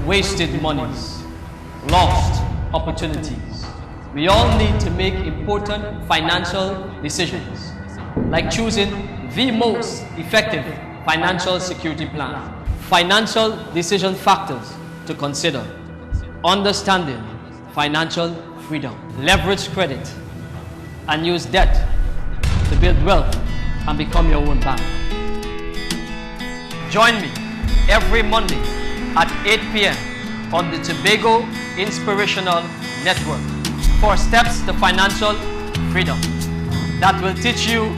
wasted monies, lost opportunities. We all need to make important financial decisions, like choosing the most effective financial security plan. Financial decision factors to consider: understanding financial freedom, leverage credit, and use debt to build wealth and become your own bank. Join me every Monday at 8 p.m. on the Tobago Inspirational Network for Steps to Financial Freedom that will teach you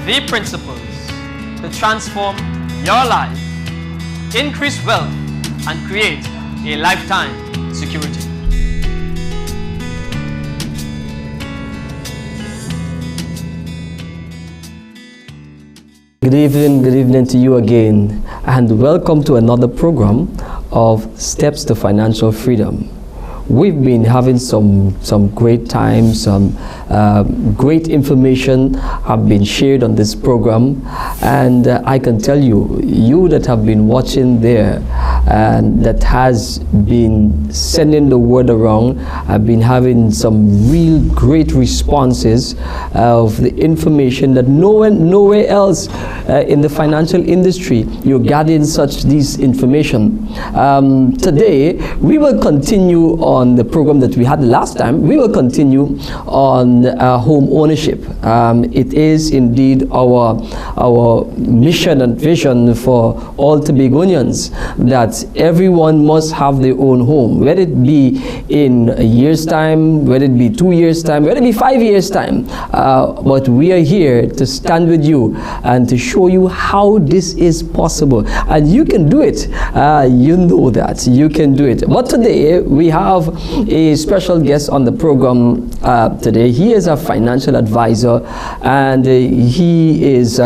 the principles to transform your life, increase wealth, and create a lifetime security. Good evening to you again, and welcome to another program of Steps to Financial Freedom. We've been having some great times, some great information have been shared on this program, and I can tell you, you that have been watching there and that has been sending the word around, have been having some real great responses of the information that nowhere else in the financial industry you're gathering these information. Today we will continue on the program that we had last time. We will continue on home ownership. It is indeed our mission and vision for all Tobagonians that everyone must have their own home, whether it be in a year's time, whether it be 2 years' time, whether it be 5 years' time. But we are here to stand with you and to show you how this is possible. And you can do it. You know that. You can do it. But today we have a special guest on the program today. He is a financial advisor, and he is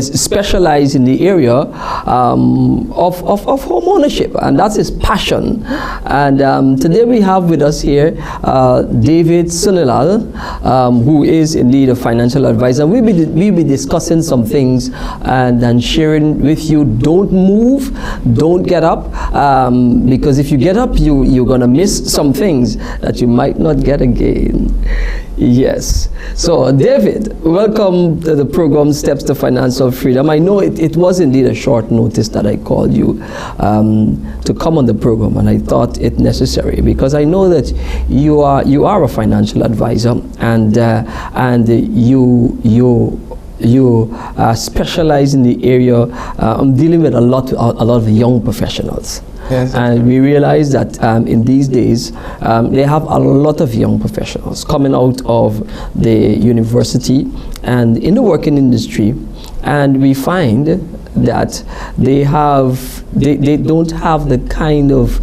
specialized in the area of home ownership, and that's his passion. And today we have with us here David Sunilal, who is indeed a financial advisor. We'll be discussing some things and sharing with you. Don't move, don't get up, because if you get up, you're gonna miss some things that you might not get again. Yes. So David, welcome to the program Steps to Financial Freedom. I know it was indeed a short notice that I called you to come on the program, and I thought it necessary because I know that you are a financial advisor, and you specialize in the area. I'm dealing with a lot of young professionals. Yes. And we realize that in these days, they have a lot of young professionals coming out of the university and in the working industry, and we find that they don't have the kind of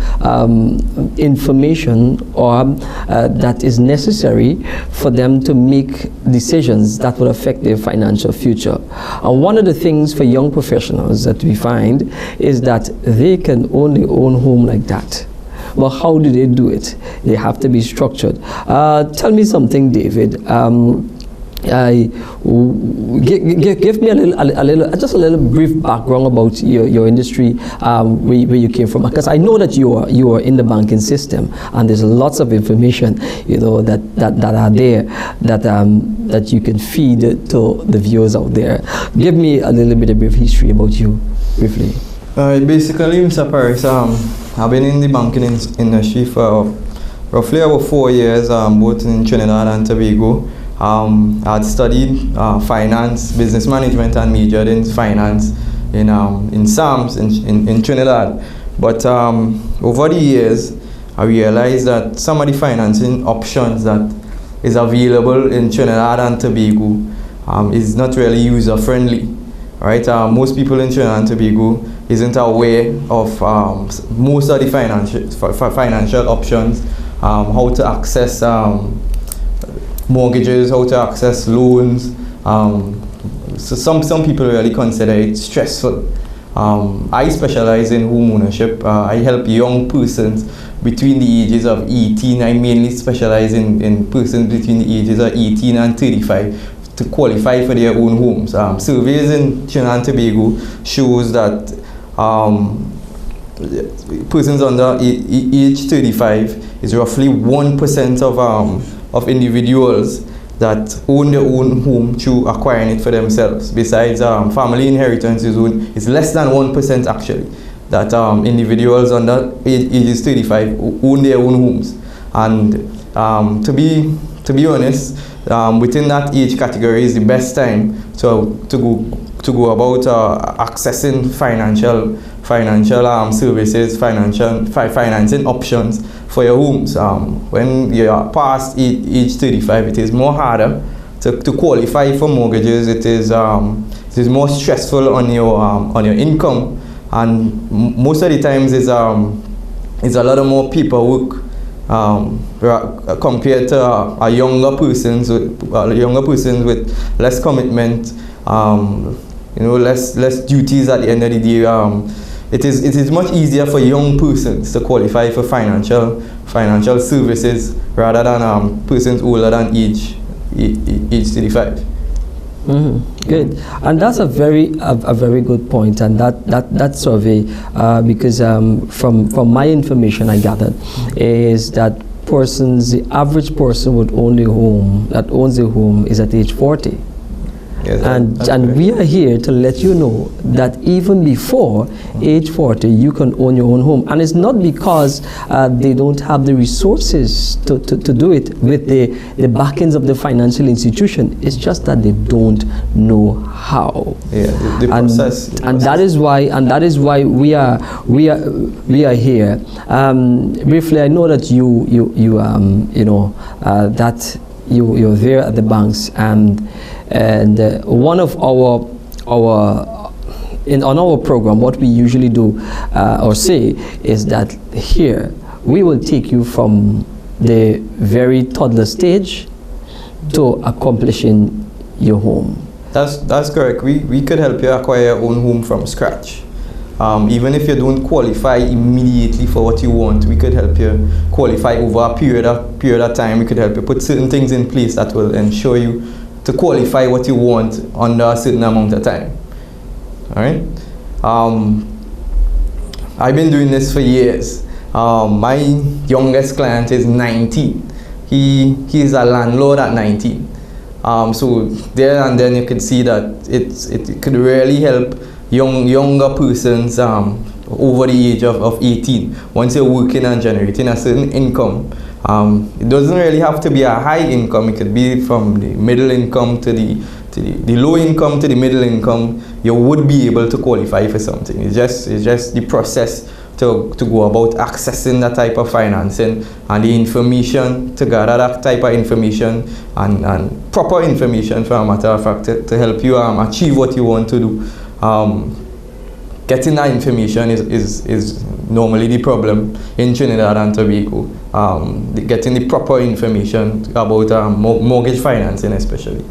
information or that is necessary for them to make decisions that will affect their financial future. And one of the things for young professionals that we find is that they can only own home like that. Well, how do they do it? They have to be structured. Tell me something, David. Give me just a little brief background about your industry, where you came from, because I know that you are in the banking system, and there's lots of information that are there that you can feed to the viewers out there. Give me a little bit of brief history about you, briefly. Basically, Mr. Paris, I've been in the banking industry for roughly about 4 years, both in Trinidad and Tobago. I had studied finance, business management, and majored in finance in SAMS in Trinidad. But over the years, I realized that some of the financing options that is available in Trinidad and Tobago is not really user-friendly. Right? Most people in Trinidad and Tobago isn't aware of most of the financial options, how to access mortgages, how to access loans. So some people really consider it stressful. I specialize in home ownership. I help young persons between the ages of 18. I mainly specialize in persons between the ages of 18 and 35 to qualify for their own homes. Surveys in Trinidad and Tobago shows that persons under age 35 is roughly 1% of individuals that own their own home through acquiring it for themselves. Besides, family inheritance is less than 1% actually, that individuals under ages 35 own their own homes. And to be honest, within that age category is the best time to go about accessing financial services, financing options for your homes. When you are past age 35, it is more harder to qualify for mortgages. It is more stressful on your income, and most of the times it's a lot of more paperwork compared to a younger persons with less commitment, less duties at the end of the day. It is much easier for young persons to qualify for financial services rather than persons older than age 35. Good, and that's a very good point, and that survey, because from my information I gathered, is that the average person would own a home that owns a home is at age 40. Yes, and we are here to let you know that even before age 40 you can own your own home, and it's not because they don't have the resources to do it with the backings of the financial institution. It's just that they don't know how. Yeah, the process. And that is why we are here. Briefly, I know that you're there at the banks, and one of on our program, what we usually do or say is that here we will take you from the very toddler stage to accomplishing your home. That's correct. We could help you acquire your own home from scratch. Even if you don't qualify immediately for what you want, we could help you qualify over a period of time. We could help you put certain things in place that will ensure you to qualify what you want under a certain amount of time. All right. I've been doing this for years. My youngest client is 19. He's a landlord at 19. So there and then you can see that it could really help younger persons over the age of 18. Once you're working and generating a certain income, it doesn't really have to be a high income. It could be from the middle income to the low income to the middle income. You would be able to qualify for something. It's just the process to go about accessing that type of financing and the information to gather that type of information and proper information, for a matter of fact, to help you achieve what you want to do. Getting that information is normally the problem in Trinidad and Tobago. Getting the proper information about mortgage financing especially.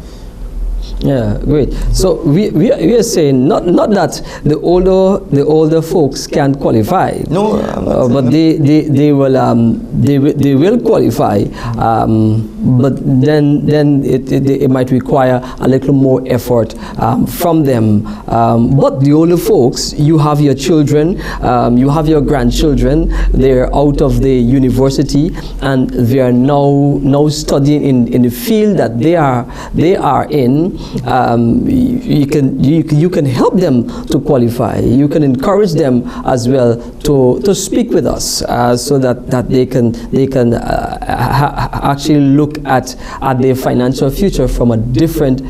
Yeah, great. So we are saying not that the older folks can't qualify. No, but they will qualify. But then it might require a little more effort from them. But the older folks, you have your children, you have your grandchildren. They're out of the university and they are now studying in the field that they are in. You can help them to qualify. You can encourage them as well to speak with us so that they can actually look at their financial future from a different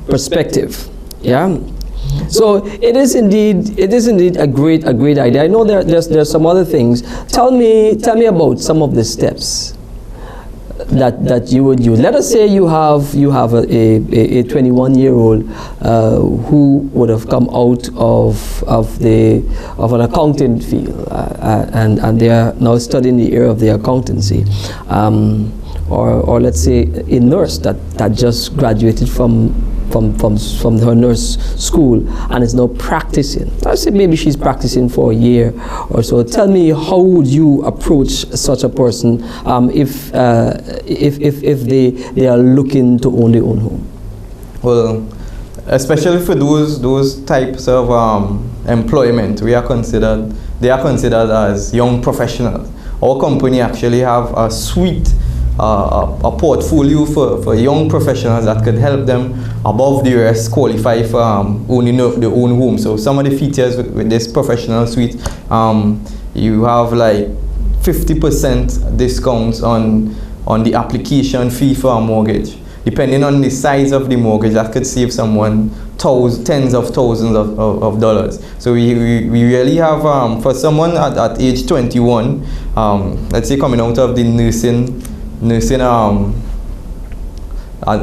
perspective. Yeah. So it is indeed a great idea. I know there's some other things. Tell me about some of the steps that you would use. Let us say you have a 21-year-old who would have come out of an accounting field and they are now studying the area of the accountancy, or let's say a nurse that just graduated from her nurse school and is now practicing. I say maybe she's practicing for a year or so. Tell me, how would you approach such a person if they are looking to own their own home? Well, especially for those types of employment, they are considered as young professionals. Our company actually have a suite, a portfolio for young professionals that could help them above the rest qualify for owning their own home. So some of the features with this professional suite, you have like 50% discounts on the application fee for a mortgage. Depending on the size of the mortgage, that could save someone tens of thousands of dollars. So we really have, for someone at age 21, let's say coming out of the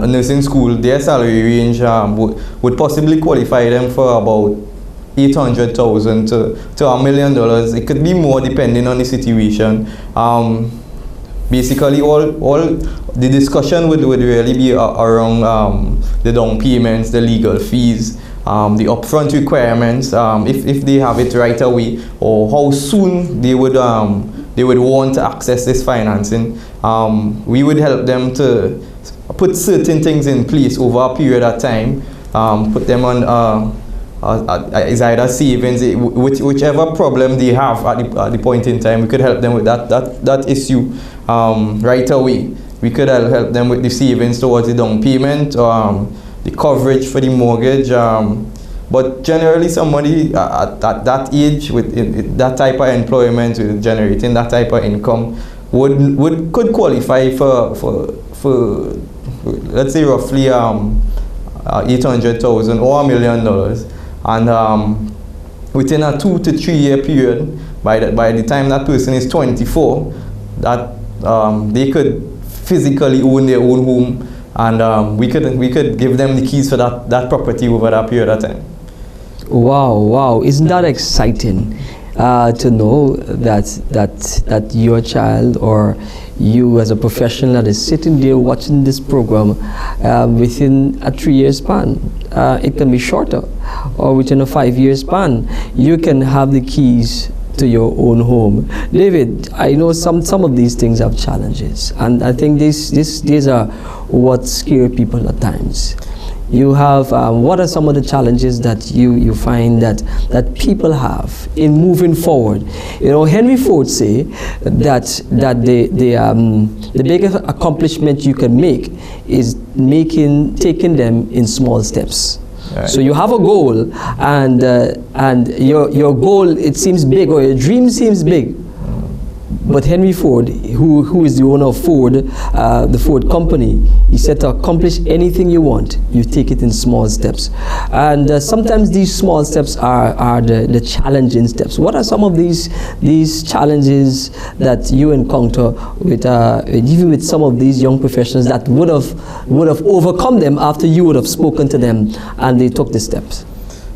nursing school, their salary range would possibly qualify them for about $800,000 to $1 million. It could be more depending on the situation. Basically, all the discussion would really be around the down payments, the legal fees, the upfront requirements, if they have it right away, or how soon they would want to access this financing. We would help them to put certain things in place over a period of time, put them on is either savings, whichever problem they have at the point in time. We could help them with that issue right away. We could help them with the savings towards the down payment, the coverage for the mortgage. But generally, somebody at that age with that type of employment, with generating that type of income, could qualify for let's say roughly $800,000 or $1 million. And within a 2 to 3 year period, by the time that person is 24, that they could physically own their own home, and we could give them the keys for that property over that period of time. Wow! Isn't that exciting to know that your child or you as a professional that is sitting there watching this program within a 3-year span? It can be shorter, or within a 5-year span, you can have the keys to your own home. David, I know some of these things have challenges, and I think these are what scare people at times. You have, what are some of the challenges that you find that people have in moving forward? You know, Henry Ford say that the biggest accomplishment you can make is taking them in small steps. Right. So you have a goal, and your goal, it seems big, or your dream seems big. But Henry Ford, who is the owner of Ford, the Ford company, he said to accomplish anything you want, you take it in small steps. And sometimes these small steps are the challenging steps. What are some of these challenges that you encounter with even with some of these young professionals that would have overcome them after you would have spoken to them and they took the steps?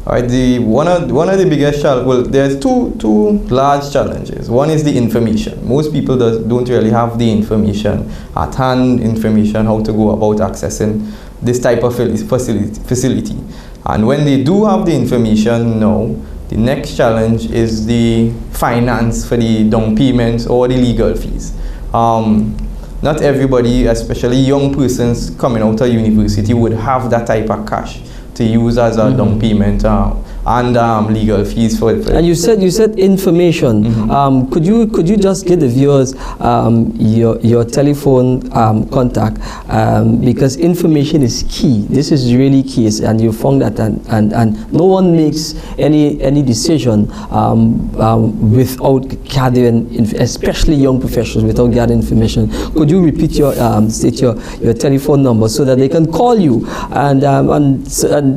All right, one of the biggest challenges, well, there's two large challenges. One is the information. Most people don't really have the information at hand, how to go about accessing this type of facility. And when they do have the information now, the next challenge is the finance for the down payments or the legal fees. Not everybody, especially young persons coming out of university, would have that type of cash to use as a down payment and legal fees for it. And you said information. Could you just give the viewers your telephone contact, because information is key. This is really key, and you found that, and no one makes any decision without gathering, especially young professionals, without gathering information. Could you repeat state your telephone number so that they can call you? And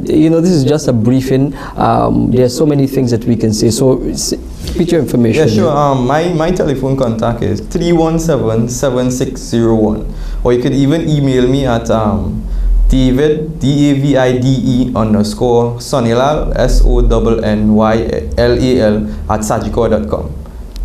you know, this is just a briefing. There are so many things that we can say. So repeat your information. Yeah, sure. My telephone contact is 317-7601, or you could even email me at David _Sonnyal SONNYLAL @sagicor.com.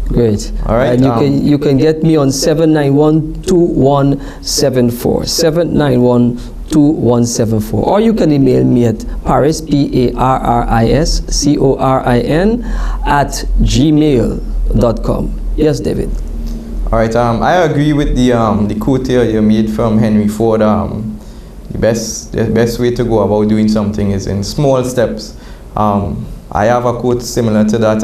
Great. All right. And you can get me on 791-2174. 791-2174, or you can email me at Paris PARRISCORIN @gmail.com. Yes, David. All right. I agree with the quote here you made from Henry Ford. the best way to go about doing something is in small steps. I have a quote similar to that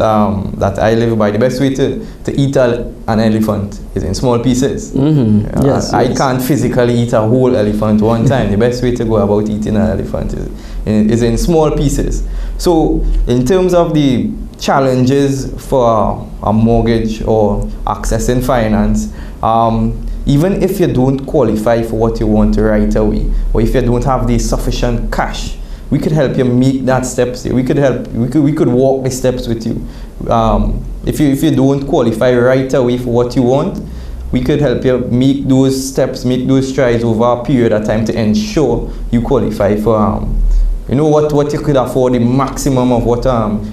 that I live by. The best way to eat an elephant is in small pieces. Mm-hmm. Yes, I can't physically eat a whole elephant one time. The best way to go about eating an elephant is in small pieces. So in terms of the challenges for a mortgage or accessing finance, even if you don't qualify for what you want right away, or if you don't have the sufficient cash, we could help you make that steps. We could walk the steps with you. If you don't qualify right away for what you want, we could help you make those steps, make those strides over a period of time to ensure you qualify for what you could afford, the maximum of what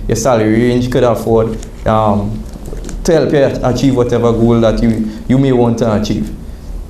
your salary range could afford, to help you achieve whatever goal that you may want to achieve.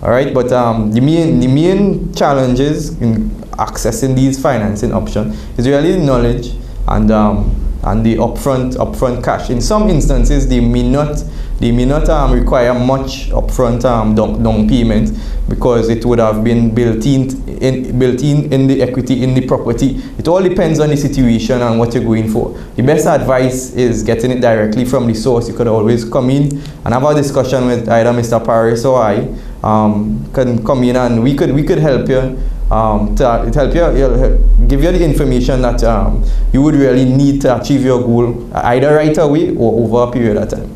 All right, but the main challenges in accessing these financing options is really the knowledge and the upfront cash. In some instances, they may not require much upfront down payment, because it would have been built in the equity in the property. It all depends on the situation and what you're going for. The best advice is getting it directly from the source. You could always come in and have a discussion with either Mr. Paris or I. Can come in and we could help you to help you, give you the information that you would really need to achieve your goal, either right away or over a period of time.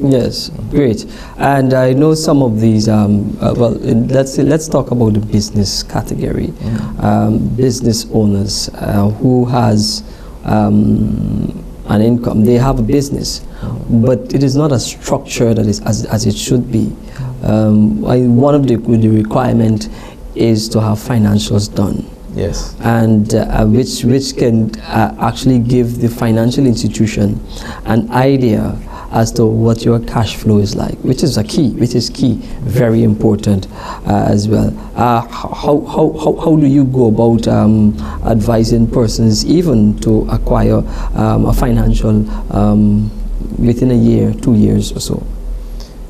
Yes, great. And I know some of these, let's talk about the business category. Business owners who has an income, they have a business, but it is not as structured as it should be. One of the requirement is to have financials done. Yes. And which can actually give the financial institution an idea as to what your cash flow is like, which is key, very important as well. How do you go about advising persons even to acquire a financial within a year, 2 years or so?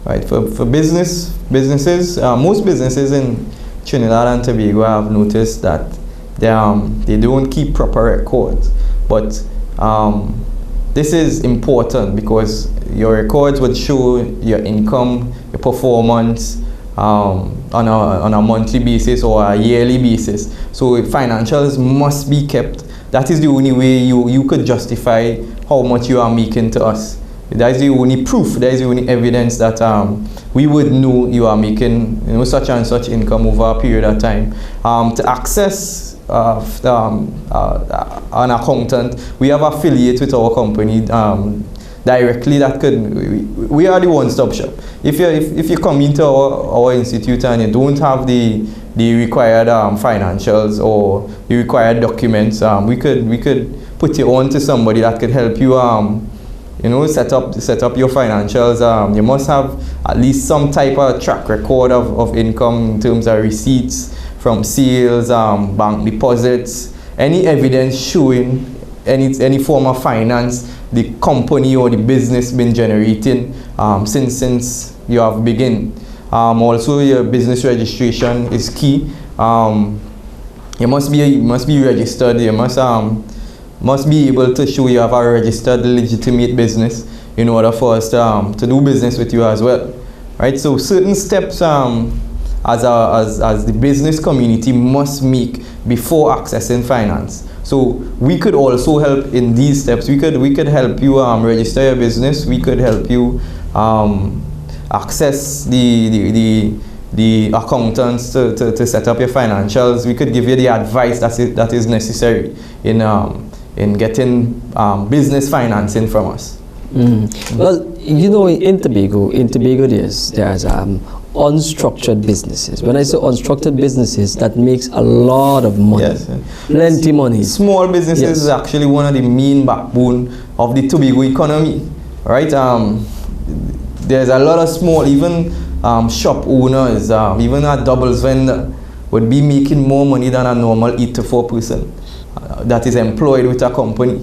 Right. For businesses, most businesses in Trinidad and Tobago, I've noticed that they don't keep proper records, but this is important because your records would show your income, your performance on a monthly basis or a yearly basis. So financials must be kept. That is the only way you could justify how much you are making to us. That is the only proof, that is the only evidence that we would know you are making such and such income over a period of time. To access an accountant, we have affiliate with our company directly. We are the one-stop shop. If you come into our institute and you don't have the required financials or the required documents, we could put you on to somebody that could help you set up your financials. You must have at least some type of track record of income in terms of receipts from sales, bank deposits, any evidence showing any form of finance the company or the business been generating since you have begun. Also, your business registration is key. You must be registered. You must be able to show you have a registered legitimate business in order for us to do business with you as well, right? So certain steps as the business community must make before accessing finance. So we could also help in these steps. We could help you register your business. We could help you access the accountants to set up your financials. We could give you the advice that is necessary in getting business financing from us. Well, in Tobago there's unstructured businesses. When I say unstructured businesses, that makes a lot of money. Yes. Plenty money. Small businesses is actually one of the main backbone of the Tobago economy, right? There's a lot of small, even shop owners, even a doubles vendor would be making more money than a normal 8 to 4 person that is employed with a company,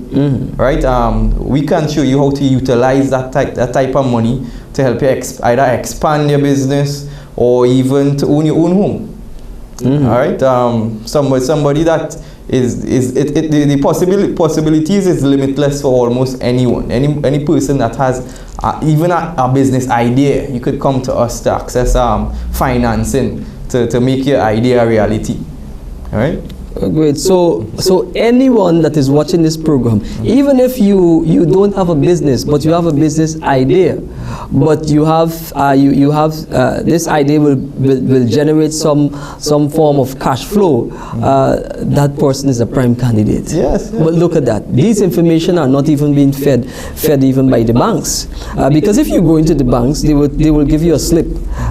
right? We can show you how to utilize that type of money to help you either expand your business or even to own your own home, All right, somebody that the possibilities is limitless for almost anyone. Any person that has even a business idea, you could come to us to access financing to make your idea a reality. All right. Great. So anyone that is watching this program, even if you don't have a business, but you have a business idea, but you have this idea will generate some form of cash flow, that person is a prime candidate. Yes. But look at that. These information are not even being fed even by the banks, because if you go into the banks, they will give you a slip,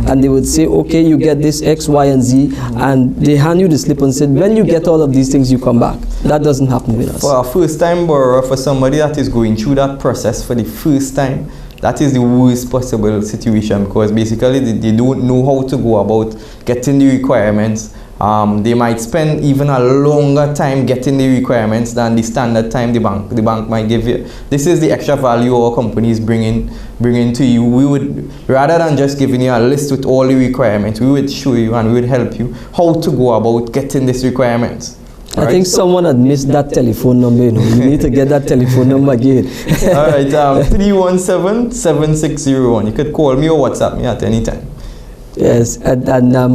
and they would say, okay, you get this X, Y, and Z, and they hand you the slip and say, when you get all of these things, you come back. That doesn't happen with us. For a first-time borrower, for somebody that is going through that process for the first time, that is the worst possible situation, because basically they don't know how to go about getting the requirements. They might spend even a longer time getting the requirements than the standard time the bank might give you. This is the extra value our companies bringing to you. We would, rather than just giving you a list with all the requirements, we would show you and we would help you how to go about getting these requirements. I think someone had missed that telephone number. You need to get that telephone number again. All right, 317-7601. You could call me or WhatsApp me at any time. Yes, and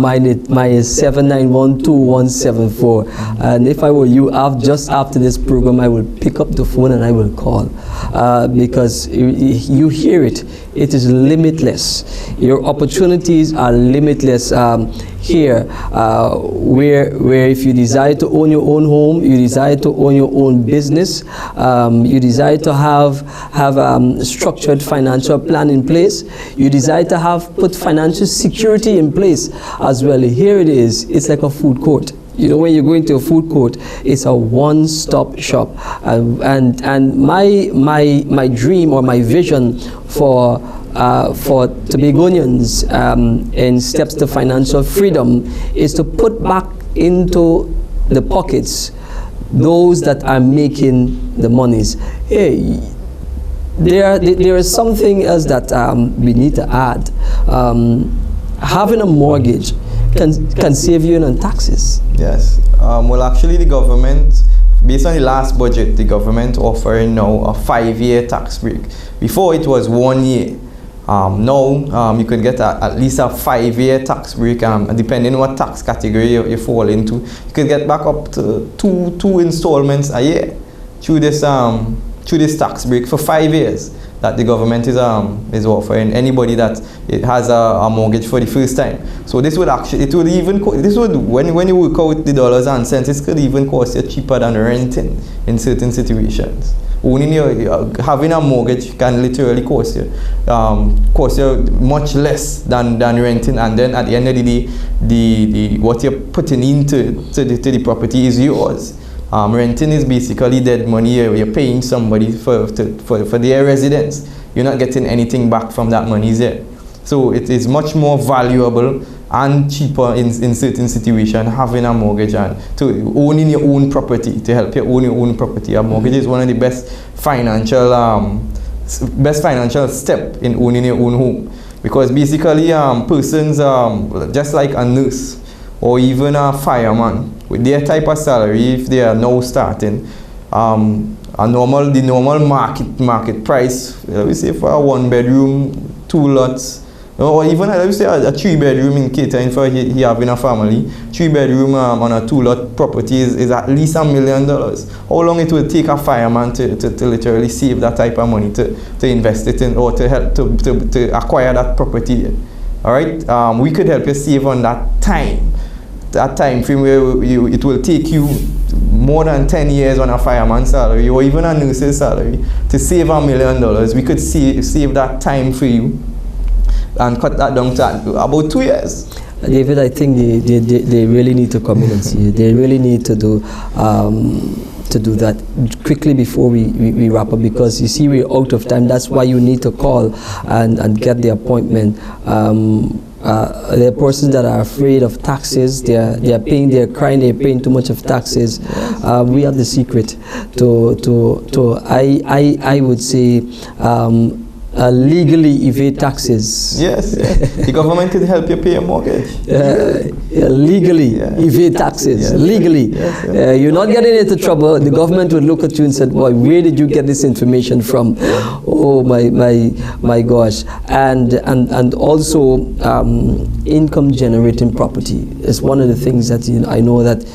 mine is 7912174. And if I were you, just after this program, I will pick up the phone and I will call, because you hear it. It is limitless. Your opportunities are limitless here, where if you desire to own your own home, you desire to own your own business, you desire to have structured financial plan in place, you desire to put financial security in place as well. Here it is. It's like a food court. You know, when you go into a food court, it's a one-stop shop. And my dream or my vision for Tobagonians in Steps to Financial Freedom is to put back into the pockets those that are making the monies. Hey, there is something else that we need to add. Having a mortgage can save you on taxes. Yes. Well, actually, the government, based on the last budget, the government offering now a 5-year tax break. Before it was 1 year. Now you can get at least a 5-year tax break, depending on what tax category you fall into. You could get back up to two installments a year through this tax break for 5 years that the government is offering anybody that it has a mortgage for the first time. So this would actually, when you work out the dollars and cents, it could even cost you cheaper than renting in certain situations. Having a mortgage can literally cost you much less than renting, and then at the end of the day, the what you're putting into the property is yours. Renting is basically dead money. You're paying somebody for their residence. You're not getting anything back from that money there. So it is much more valuable and cheaper in certain situations having a mortgage and to owning your own property, to help you own your own property. A mortgage is one of the best financial step in owning your own home, because basically persons just like a nurse or even a fireman with their type of salary, if they are now starting, the normal market price, let me say for a 1-bedroom, 2 lots, or even let me say a 3-bedroom in catering for he having a family, 3-bedroom on a 2-lot property is at least $1 million. How long it will take a fireman to literally save that type of money to invest it in, or to help to acquire that property? All right, we could help you save on that time frame where it will take you more than 10 years on a fireman's salary or even a nurse's salary to save $1 million. We could save that time for you and cut that down to about 2 years. David, I think they really need to come in and see you. They really need to do that quickly before we wrap up, because you see we're out of time. That's why you need to call and get the appointment. There are persons that are afraid of taxes. They're crying, they're paying too much of taxes. We have the secret to I would say legally evade taxes. Yes, the government could help you pay your mortgage. Legally evade taxes. Legally. You're not getting into trouble. The government would look at you and say, boy, where did you get this information from? Oh, my gosh. And also income generating property is one of the things that I know that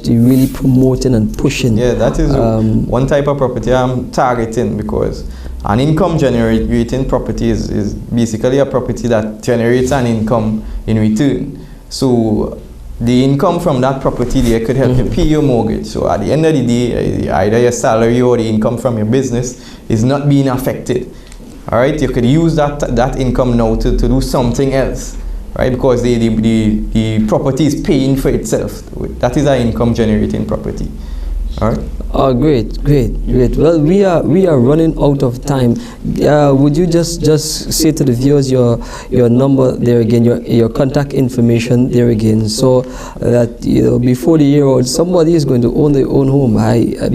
you're really promoting and pushing. Yeah, that is one type of property I'm targeting, because an income generating property is basically a property that generates an income in return. So the income from that property there could help you pay your mortgage. So at the end of the day, either your salary or the income from your business is not being affected. All right, you could use that income now to do something else, right? Because the property is paying for itself. That is an income generating property. All right. Oh, great. Well, we are running out of time. Would you just say to the viewers your number there again, your contact information there again, so that before the year out, somebody is going to own their own home.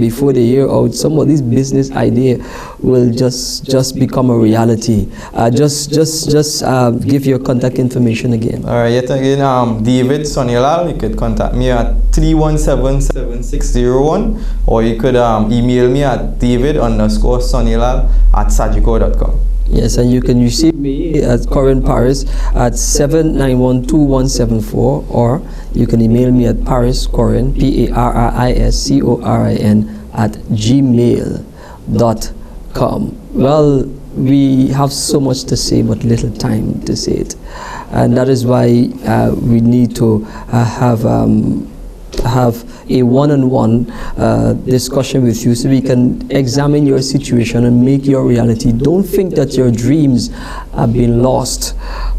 Before the year out, somebody's business idea will just become a reality. Just give your contact information again. All right. Yet again, David Sonilal. You could contact me at 317-7601, or you could email me at david_sonilal@sagicor.com. Yes, and you can receive me at Corin Paris at 7912174, or you can email me at pariscorin, PARISCORIN @gmail.com. Well, we have so much to say, but little time to say it, and that is why we need to have a one-on-one discussion with you, so we can examine your situation and make your reality. Don't think that your dreams have been lost,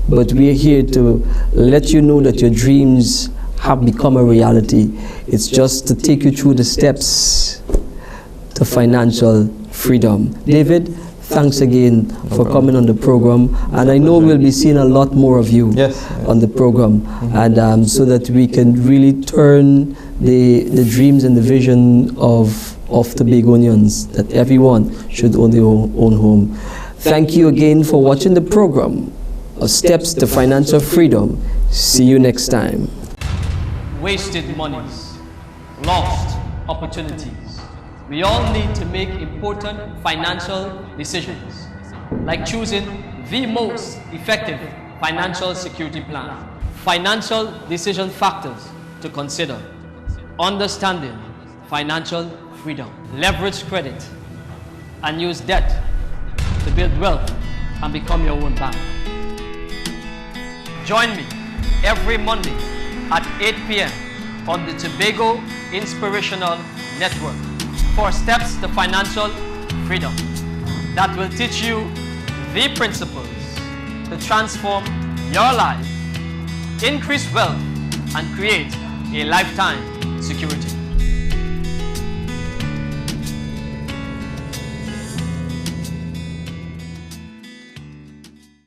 but we are here to let you know that your dreams have become a reality. It's just to take you through the steps to financial freedom. David, thanks again for coming on the program, and I know we'll be seeing a lot more of you on the program, and so that we can really turn the dreams and the vision of the Begonians, that everyone should own their own home. Thank you again for watching the program of Steps to Financial Freedom. See you next time. Wasted monies, lost opportunities. We all need to make important financial decisions, like choosing the most effective financial security plan. Financial decision factors to consider: understanding financial freedom, leverage credit, and use debt to build wealth and become your own bank. Join me every Monday at 8 p.m. on the Tobago Inspirational Network for Steps to Financial Freedom that will teach you the principles to transform your life, increase wealth, and create a lifetime security.